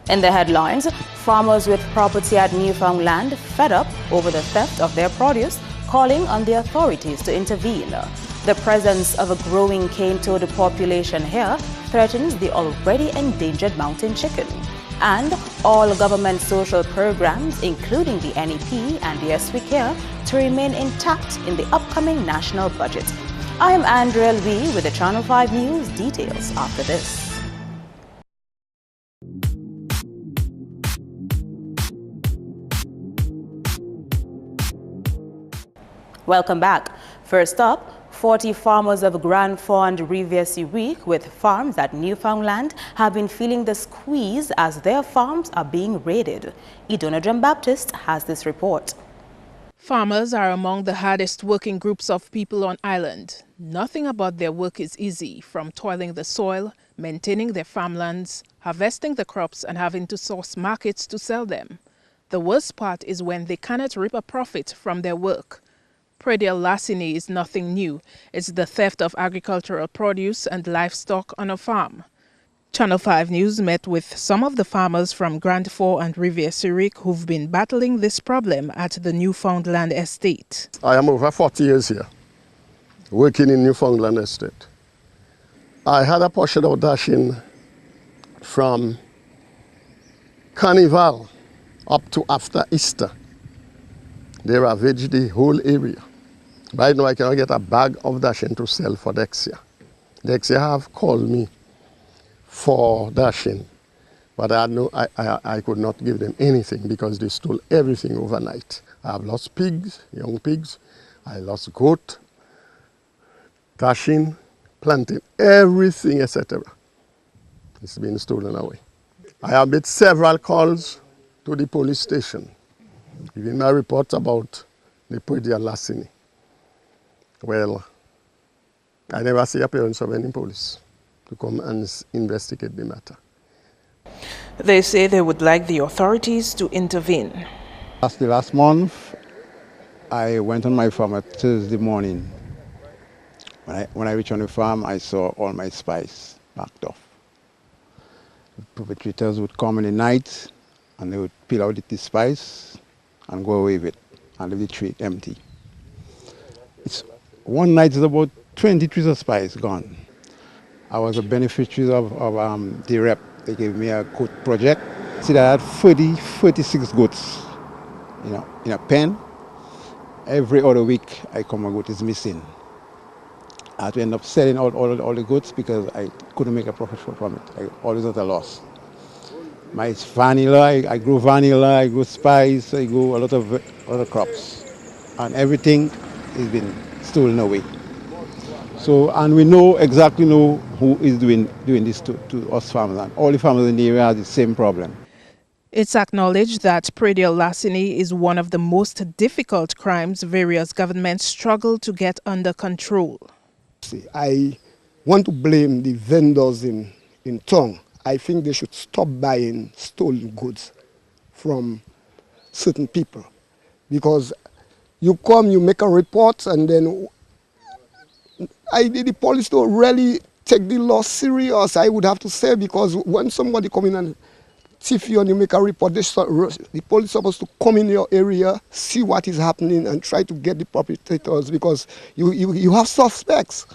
In the headlines, farmers with property at Newfoundland fed up over the theft of their produce, calling on the authorities to intervene. The presence of a growing cane toad population here threatens the already endangered mountain chicken. And all government social programs, including the NEP and the SWCare, to remain intact in the upcoming national budget. I am Andrea Lee with the Channel 5 News. Details after this. Welcome back. First up, 40 farmers of Grand Fond Rivière-Syrique with farms at Newfoundland have been feeling the squeeze as their farms are being raided. Idona Jean-Baptiste has this report. Farmers are among the hardest working groups of people on island. Nothing about their work is easy, from toiling the soil, maintaining their farmlands, harvesting the crops and having to source markets to sell them. The worst part is when they cannot reap a profit from their work. Predial larceny is nothing new. It's the theft of agricultural produce and livestock on a farm. Channel 5 News met with some of the farmers from Grand Fond and Rivière-Syrique who've been battling this problem at the Newfoundland estate. I am over 40 years here, working in Newfoundland estate. I had a portion of dashing from Carnival up to after Easter. They ravaged the whole area. Right now I cannot get a bag of dashing to sell for Dexia. Dexia have called me for dashing, but I could not give them anything because they stole everything overnight. I have lost pigs, young pigs, I lost goat, dashing, planting, everything, etc. It's been stolen away. I have made several calls to the police station, giving my reports about the predial larceny. Well, I never see appearance of any police to come and investigate the matter. They say they would like the authorities to intervene. Last month, I went on my farm at Thursday morning. When I reached on the farm, I saw all my spice packed off. The perpetrators would come in the night and they would peel out the spice and go away with it and leave the tray empty. One night is about 20 trees of spice gone. I was a beneficiary of the rep. They gave me a goat project. See, I had 36 goats, in a pen. Every other week, a goat is missing. I had to end up selling all the goats because I couldn't make a profit from it. I always at a loss. My vanilla, I grow vanilla, I grow spice, I grow a lot of other crops. And everything has been stolen away. So, and we exactly know who is doing this to us farmers. And all the farmers in the area have the same problem. It's acknowledged that predial larceny is one of the most difficult crimes various governments struggle to get under control. I want to blame the vendors in town. I think they should stop buying stolen goods from certain people, because you come, you make a report, and then the police don't really take the law serious, I would have to say, because when somebody come in and thief you and you make a report, the police is supposed to come in your area, see what is happening, and try to get the perpetrators, because you have suspects.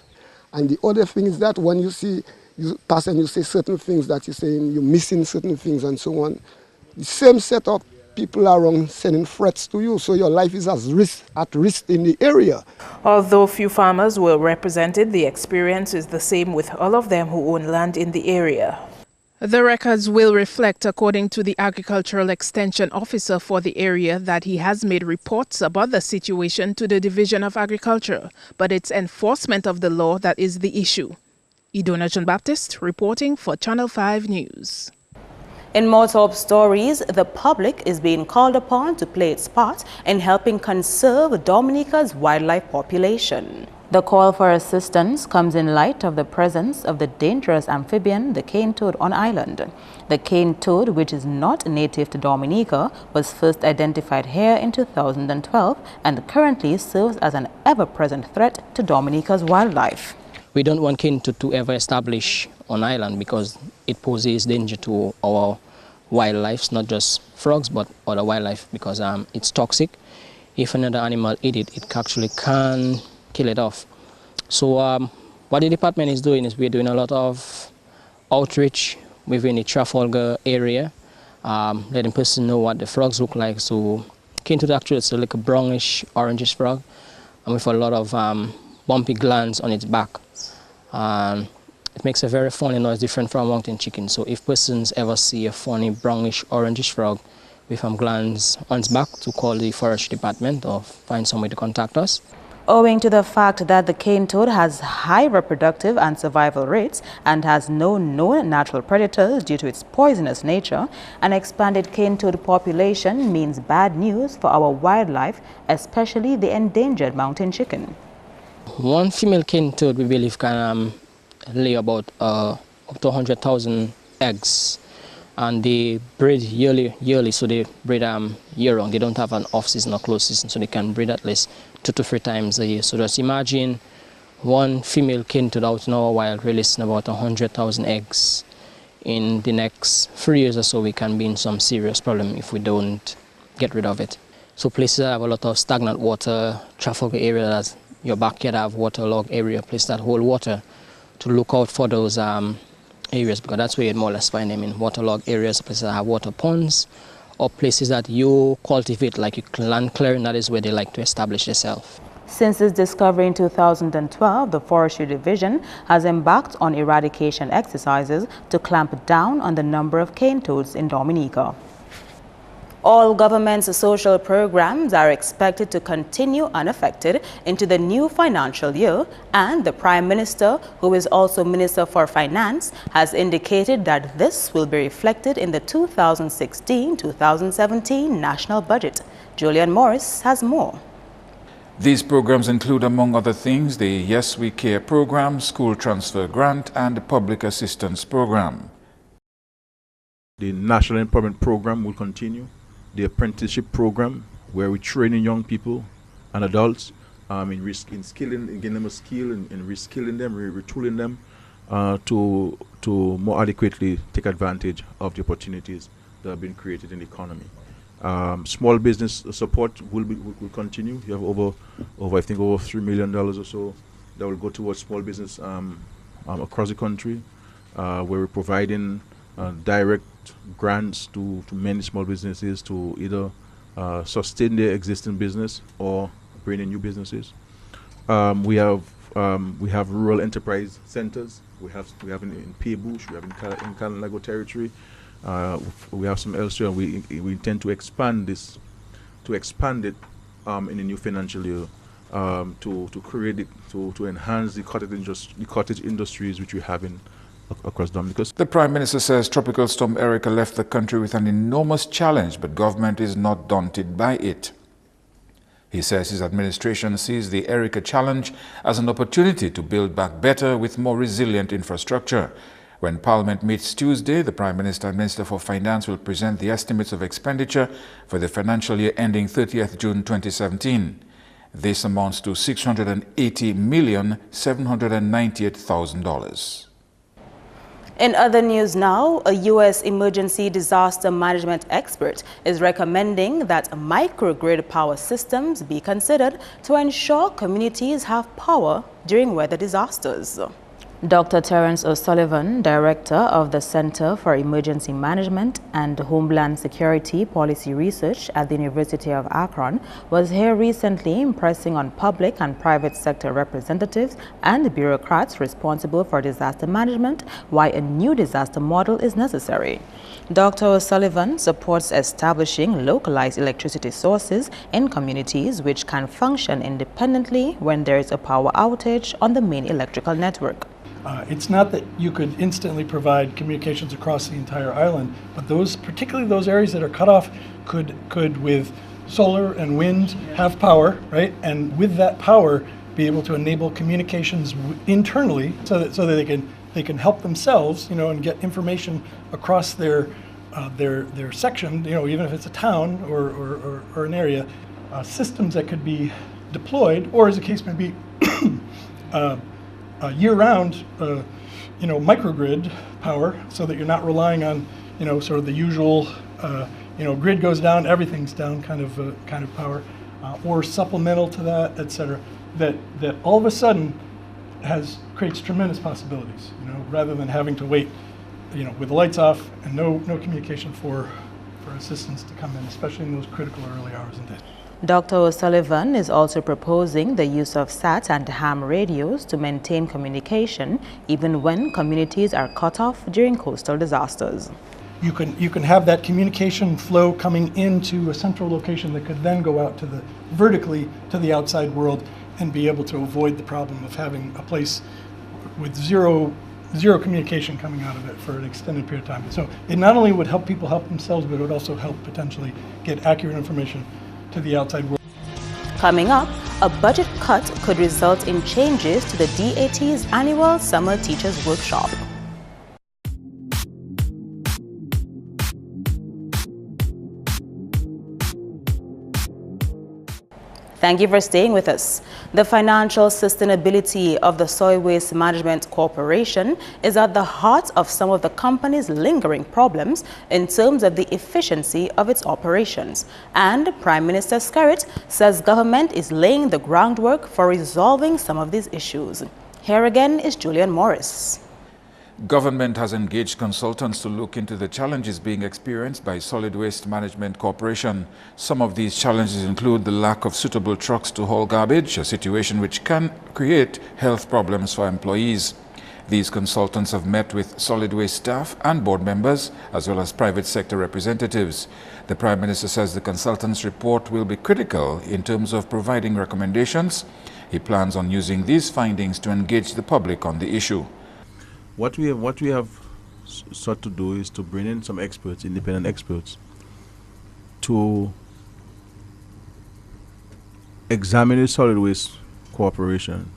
And the other thing is that when you pass and you say certain things that you're saying, you're missing certain things and so on, the same set of people are around sending threats to you, so your life is at risk in the area. Although few farmers were represented, the experience is the same with all of them who own land in the area. The records will reflect, according to the Agricultural Extension Officer for the area, that he has made reports about the situation to the Division of Agriculture, but it's enforcement of the law that is the issue. Idona Jean-Baptiste reporting for Channel 5 News. In more top stories, the public is being called upon to play its part in helping conserve Dominica's wildlife population. The call for assistance comes in light of the presence of the dangerous amphibian, the cane toad, on island. The cane toad, which is not native to Dominica, was first identified here in 2012 and currently serves as an ever-present threat to Dominica's wildlife. We don't want cane toad to ever establish on island because it poses danger to our wildlife, not just frogs, but other wildlife, because it's toxic. If another animal eat it, it actually can kill it off. So what the department is doing is we're doing a lot of outreach within the Trafalgar area, letting people know what the frogs look like. So cane toad actually it's like a brownish, orangish frog, and with a lot of bumpy glands on its back. It makes a very funny noise, different from mountain chicken. So if persons ever see a funny brownish, orangish frog with glands on its back, to call the forestry department or find some way to contact us. Owing to the fact that the cane toad has high reproductive and survival rates and has no known natural predators due to its poisonous nature, an expanded cane toad population means bad news for our wildlife, especially the endangered mountain chicken. One female cane toad, we believe, can lay about up to 100,000 eggs, and they breed yearly, so they breed year-round. They don't have an off-season or close season, so they can breed at least 2 to 3 times a year. So just imagine one female cane toad out in our wild releasing about 100,000 eggs. In the next 3 years or so, we can be in some serious problem if we don't get rid of it. So places that have a lot of stagnant water, Trafalgar area, that's your backyard have waterlogged area, places that hold water, to look out for those areas, because that's where you'd more or less find them, in waterlogged areas, places that have water ponds, or places that you cultivate, like your land clearing. That is where they like to establish themselves. Since its discovery in 2012, the Forestry Division has embarked on eradication exercises to clamp down on the number of cane toads in Dominica. All government's social programs are expected to continue unaffected into the new financial year, and the Prime Minister, who is also Minister for Finance, has indicated that this will be reflected in the 2016-2017 national budget. Julian Morris has more. These programs include, among other things, the Yes We Care program, school transfer grant, and the public assistance program. The National Empowerment Program will continue. The apprenticeship program, where we're training young people and adults in skilling, in getting them a skill, and reskilling them, retooling them to more adequately take advantage of the opportunities that have been created in the economy. Small business support will continue. You have over I think over $3 million or so that will go towards small business across the country, where we're providing direct grants to many small businesses to either sustain their existing business or bring in new businesses. We have rural enterprise centers. We have in Paybush, we have in Kalanago territory. We have some elsewhere. We intend to expand it in the new financial year to create it, to enhance the cottage industries which we have across Dominica. The Prime Minister says Tropical Storm Erica left the country with an enormous challenge, but government is not daunted by it. He says his administration sees the Erica challenge as an opportunity to build back better with more resilient infrastructure. When Parliament meets Tuesday, the Prime Minister and Minister for Finance will present the estimates of expenditure for the financial year ending 30th June 2017. This amounts to $680,798,000. In other news now, a U.S. emergency disaster management expert is recommending that microgrid power systems be considered to ensure communities have power during weather disasters. Dr. Terence O'Sullivan, director of the Center for Emergency Management and Homeland Security Policy Research at the University of Akron, was here recently impressing on public and private sector representatives and bureaucrats responsible for disaster management why a new disaster model is necessary. Dr. O'Sullivan supports establishing localized electricity sources in communities which can function independently when there is a power outage on the main electrical network. It's not that you could instantly provide communications across the entire island, but particularly those areas that are cut off, could with solar and wind have power, right? And with that power, be able to enable communications internally, so that they can help themselves, and get information across their section, even if it's a town or an area. Systems that could be deployed, or as the case may be, year-round, microgrid power, so that you're not relying on, sort of the usual, grid goes down, everything's down kind of power, or supplemental to that, et cetera, that all of a sudden creates tremendous possibilities, rather than having to wait, with the lights off and no communication for assistance to come in, especially in those critical early hours of the day. Dr. O'Sullivan is also proposing the use of SAT and ham radios to maintain communication even when communities are cut off during coastal disasters. You can have that communication flow coming into a central location that could then go out vertically to the outside world and be able to avoid the problem of having a place with zero communication coming out of it for an extended period of time. So it not only would help people help themselves, but it would also help potentially get accurate information to the outside world. Coming up, a budget cut could result in changes to the DAT's annual Summer Teachers Workshop. Thank you for staying with us. The financial sustainability of the Soil Waste Management Corporation is at the heart of some of the company's lingering problems in terms of the efficiency of its operations. And Prime Minister Skerrit says government is laying the groundwork for resolving some of these issues. Here again is Julian Morris. Government has engaged consultants to look into the challenges being experienced by Solid Waste Management Corporation. Some of these challenges include the lack of suitable trucks to haul garbage, a situation which can create health problems for employees. These consultants have met with solid waste staff and board members, as well as private sector representatives. The Prime Minister says the consultants' report will be critical in terms of providing recommendations. He plans on using these findings to engage the public on the issue. What we have sought to do is to bring in some experts, independent experts, to examine the Solid Waste Corporation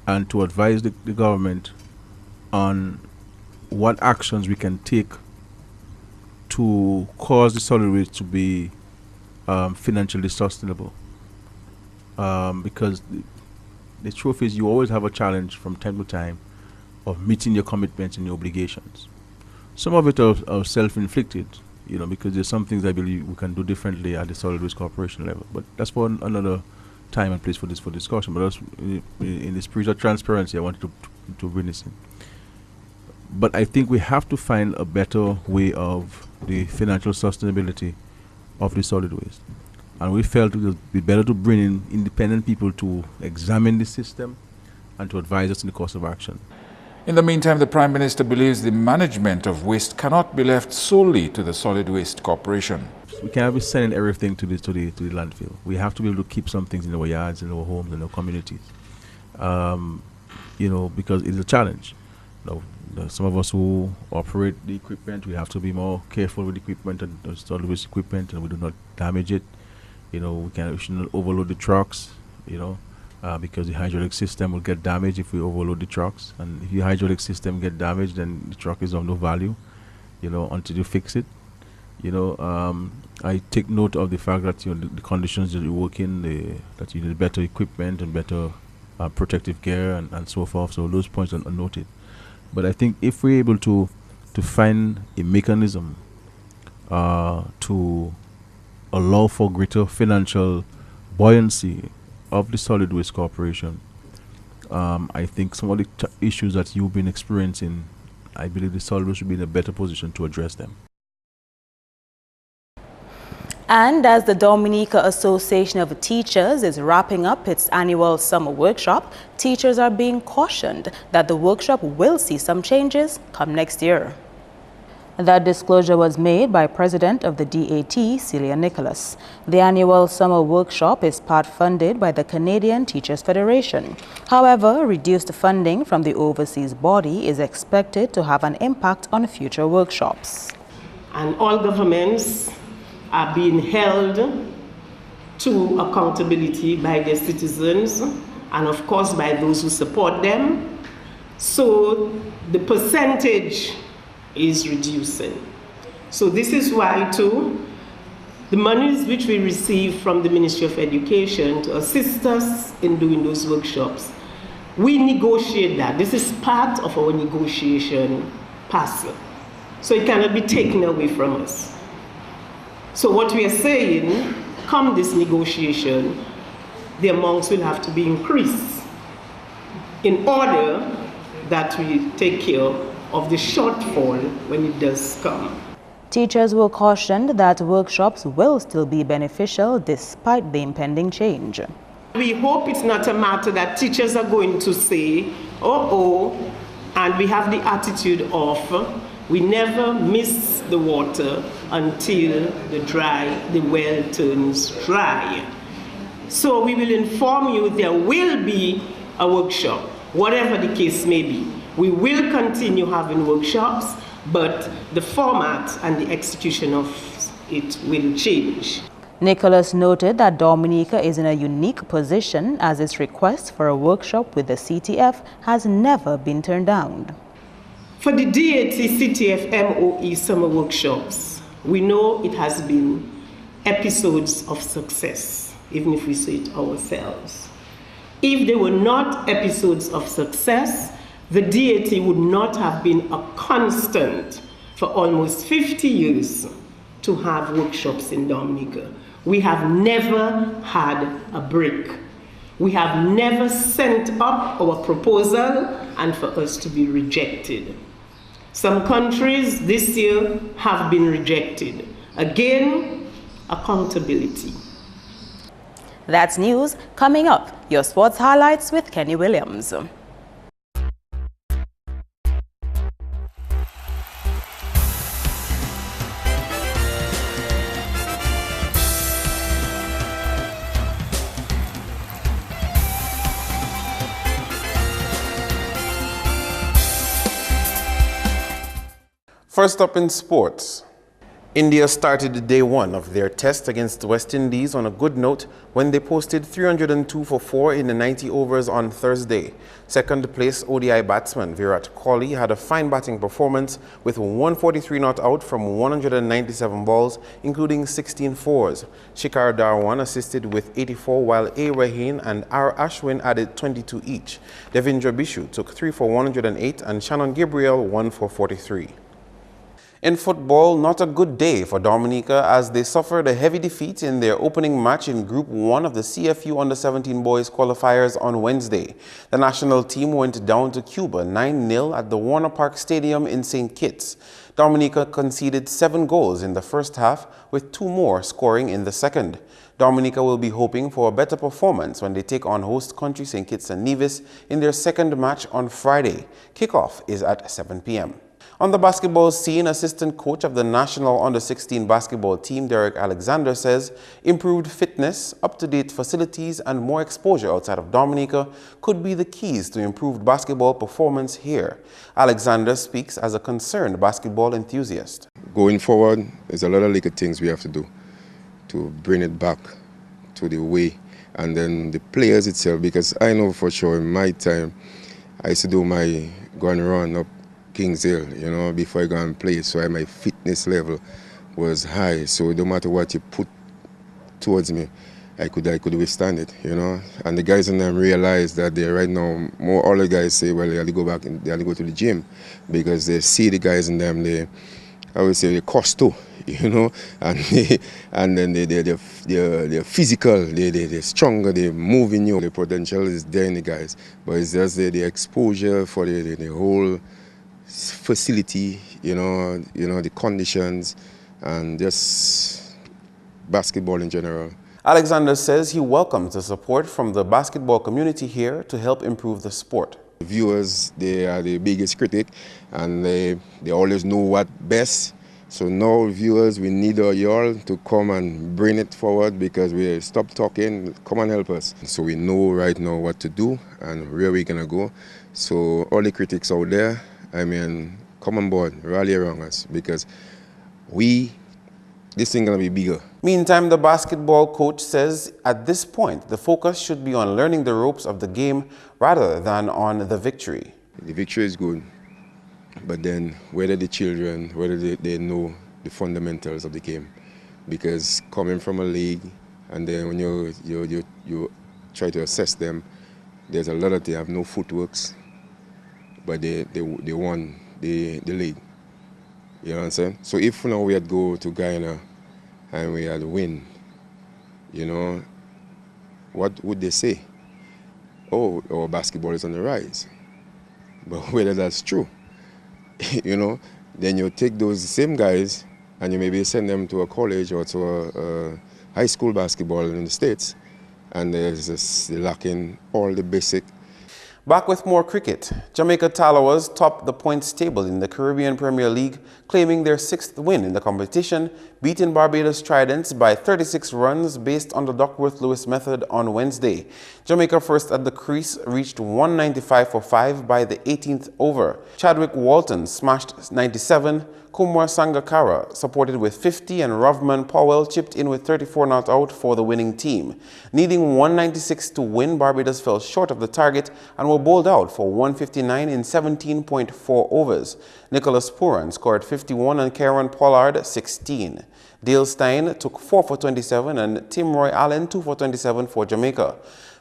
and to advise the government on what actions we can take to cause the solid waste to be financially sustainable. Because the truth is, you always have a challenge from time to time of meeting your commitments and your obligations. Some of it are self-inflicted, because there's some things I believe we can do differently at the Solid Waste Corporation level. But that's for another time and place for discussion. But that's in the spirit of transparency, I wanted to bring this in. But I think we have to find a better way of the financial sustainability of the solid waste. And we felt it would be better to bring in independent people to examine the system and to advise us in the course of action. In the meantime, the Prime Minister believes the management of waste cannot be left solely to the Solid Waste Corporation. We cannot be sending everything to the landfill. We have to be able to keep some things in our yards, in our homes, in our communities. Because it's a challenge. Some of us who operate the equipment, we have to be more careful with the equipment and the solid waste equipment, and we do not damage it. We should not overload the trucks. Because the hydraulic system will get damaged if we overload the trucks. And if the hydraulic system get damaged, then the truck is of no value, until you fix it. I take note of the fact that the conditions that you work in, that you need better equipment and better protective gear and so forth. So those points are noted. But I think if we're able to find a mechanism to allow for greater financial buoyancy of the Solid Waste Corporation, I think some of the issues that you've been experiencing, I believe the Solid Waste should be in a better position to address them. And as the Dominica Association of Teachers is wrapping up its annual summer workshop, teachers are being cautioned that the workshop will see some changes come next year. That disclosure was made by President of the DAT, Celia Nicholas. The annual summer workshop is part funded by the Canadian Teachers Federation. However, reduced funding from the overseas body is expected to have an impact on future workshops. And all governments are being held to accountability by their citizens and of course by those who support them. So the percentage is reducing. So this is why too, the monies which we receive from the Ministry of Education to assist us in doing those workshops, we negotiate that. This is part of our negotiation parcel. So it cannot be taken away from us. So what we are saying, come this negotiation, the amounts will have to be increased in order that we take care of the shortfall when it does come. Teachers were cautioned that workshops will still be beneficial despite the impending change. We hope it's not a matter that teachers are going to say, and we have the attitude of, we never miss the water until the well turns dry. So we will inform you there will be a workshop, whatever the case may be. We will continue having workshops, but the format and the execution of it will change. Nicholas noted that Dominica is in a unique position as its request for a workshop with the CTF has never been turned down. For the DAT CTF MOE summer workshops, we know it has been episodes of success, even if we say it ourselves. If they were not episodes of success, the DAT would not have been a constant for almost 50 years to have workshops in Dominica. We have never had a break. We have never sent up our proposal and for us to be rejected. Some countries this year have been rejected. Again, accountability. That's news. Coming up, your sports highlights with Kenny Williams. First up in sports, India started day one of their test against the West Indies on a good note when they posted 302 for 4 in the 90 overs on Thursday. Second place ODI batsman Virat Kohli had a fine batting performance with 143 not out from 197 balls, including 16 fours. Shikhar Dhawan assisted with 84 while A. Rahane and R. Ashwin added 22 each. Devendra Bishu took 3 for 108 and Shannon Gabriel 1 for 43. In football, not a good day for Dominica as they suffered a heavy defeat in their opening match in Group 1 of the CFU Under-17 Boys qualifiers on Wednesday. The national team went down to Cuba 9-0 at the Warner Park Stadium in St. Kitts. Dominica conceded 7 goals in the first half, with 2 more scoring in the second. Dominica will be hoping for a better performance when they take on host country St. Kitts and Nevis in their second match on Friday. Kickoff is at 7 p.m. On the basketball scene, assistant coach of the national under-16 basketball team, Derek Alexander, says improved fitness, up-to-date facilities, and more exposure outside of Dominica could be the keys to improved basketball performance here. Alexander speaks as a concerned basketball enthusiast. Going forward, there's a lot of little things we have to do to bring it back to the way, and then the players itself, because I know for sure in my time, I used to do my go and run up Kings Hill, before I go and play, so my fitness level was high. So no matter what you put towards me, I could withstand it, And the guys in them realize that they right now, all the guys say, well, they have to go back and they have to go to the gym because they see the guys in them, they cost too, and then they're physical, they're stronger, they're moving you. The potential is there in the guys, but it's just the exposure for the whole facility, the conditions, and just basketball in general. Alexander says he welcomes the support from the basketball community here to help improve the sport. The viewers, they are the biggest critic, and they always know what best. So now, viewers, we need you all to come and bring it forward because we stop talking, come and help us. So we know right now what to do and where we're going to go. So all the critics out there, come on board, rally around us, because this thing gonna be bigger. Meantime, the basketball coach says at this point, the focus should be on learning the ropes of the game rather than on the victory. The victory is good, but then whether the children, they know the fundamentals of the game, because coming from a league, and then when you try to assess them, there's a lot of they have no footworks, but they won the league. You know what I'm saying? So if now we had go to Guyana and we had win, you know, what would they say? Oh, our basketball is on the rise. But whether that's true, you know, then you take those same guys and you maybe send them to a college or to a high school basketball in the States, and there's just lacking all the basic. Back with more cricket, Jamaica Tallawahs topped the points table in the Caribbean Premier League, claiming their 6th win in the competition, beating Barbados Tridents by 36 runs based on the Duckworth-Lewis method on Wednesday. Jamaica first at the crease reached 195 for 5 by the 18th over. Chadwick Walton smashed 97, Kumar Sangakkara supported with 50, and Rovman Powell chipped in with 34 not out for the winning team. Needing 196 to win, Barbados fell short of the target and were bowled out for 159 in 17.4 overs. Nicholas Pooran scored 51 and Kieran Pollard 16. Dale Stein took 4 for 27 and Tim Roy Allen 2 for 27 for Jamaica.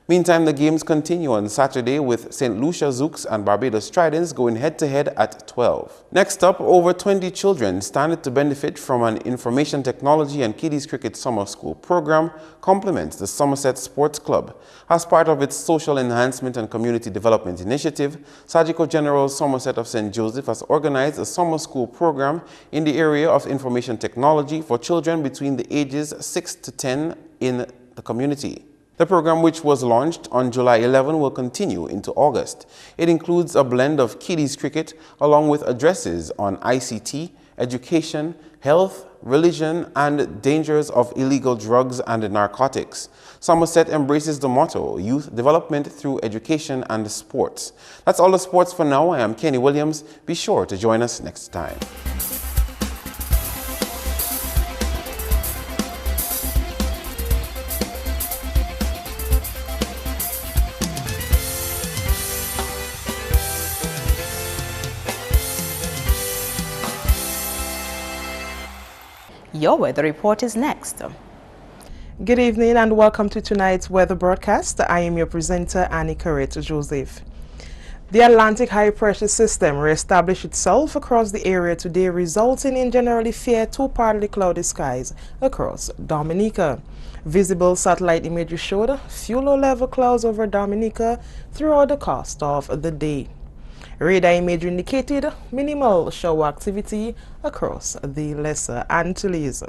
Meantime, the games continue on Saturday with St. Lucia Zooks and Barbados Tridents going head-to-head at 12. Next up, over 20 children stand to benefit from an information technology and kiddies cricket summer school program complements the Somerset Sports Club. As part of its social enhancement and community development initiative, Surgical General Somerset of St. Joseph has organized a summer school program in the area of information technology for children between the ages 6 to 10 in the community. The program, which was launched on July 11, will continue into August. It includes a blend of kiddies cricket along with addresses on ICT, education, health, religion, and dangers of illegal drugs and narcotics. Somerset embraces the motto, youth development through education and sports. That's all the sports for now. I am Kenny Williams. Be sure to join us next time. Your weather report is next. Good evening and welcome to tonight's weather broadcast. I am your presenter, Annie Joseph. The Atlantic high pressure system reestablished itself across the area today, resulting in generally fair to partly cloudy skies across Dominica. Visible satellite imagery showed few low-level clouds over Dominica throughout the course of the day. Radar imagery indicated minimal shower activity across the Lesser Antilles.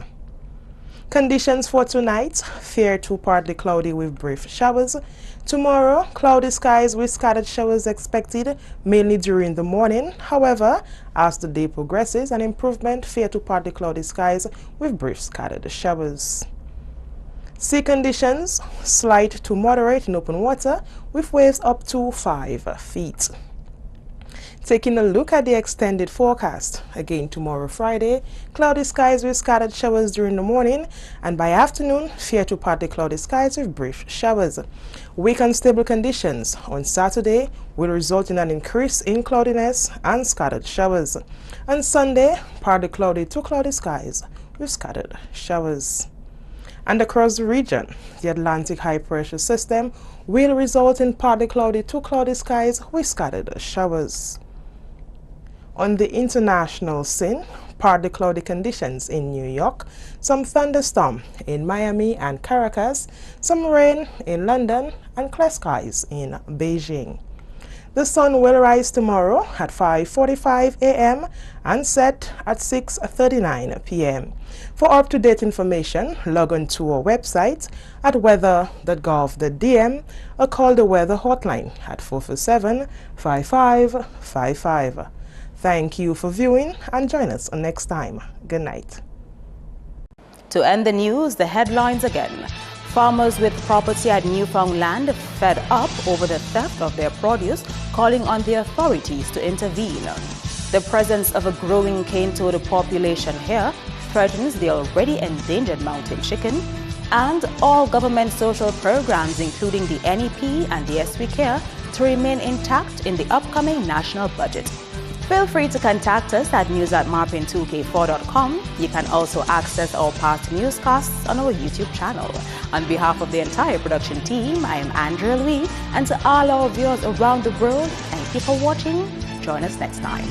Conditions for tonight, fair to partly cloudy with brief showers. Tomorrow, cloudy skies with scattered showers expected, mainly during the morning. However, as the day progresses, an improvement, fair to partly cloudy skies with brief scattered showers. Sea conditions, slight to moderate in open water with waves up to 5 feet. Taking a look at the extended forecast, again tomorrow Friday, cloudy skies with scattered showers during the morning, and by afternoon, fair to partly cloudy skies with brief showers. Weak and stable conditions on Saturday will result in an increase in cloudiness and scattered showers. On Sunday, partly cloudy to cloudy skies with scattered showers. And across the region, the Atlantic high pressure system will result in partly cloudy to cloudy skies with scattered showers. On the international scene, partly cloudy conditions in New York, some thunderstorm in Miami and Caracas, some rain in London, and clear skies in Beijing. The sun will rise tomorrow at 5:45 a.m. and set at 6:39 p.m. For up-to-date information, log on to our website at weather.gov.dm or call the weather hotline at 447-5555. Thank you for viewing and join us next time. Good night. To end the news, the headlines again. Farmers with property at Newfoundland fed up over the theft of their produce, calling on the authorities to intervene. The presence of a growing cane toad population here threatens the already endangered mountain chicken, and all government social programs, including the NEP and the SW Care, to remain intact in the upcoming national budget. Feel free to contact us at news@marpin2k4.com. You can also access our past newscasts on our YouTube channel. On behalf of the entire production team, I am Andrea Louis, and to all our viewers around the world, thank you for watching. Join us next time.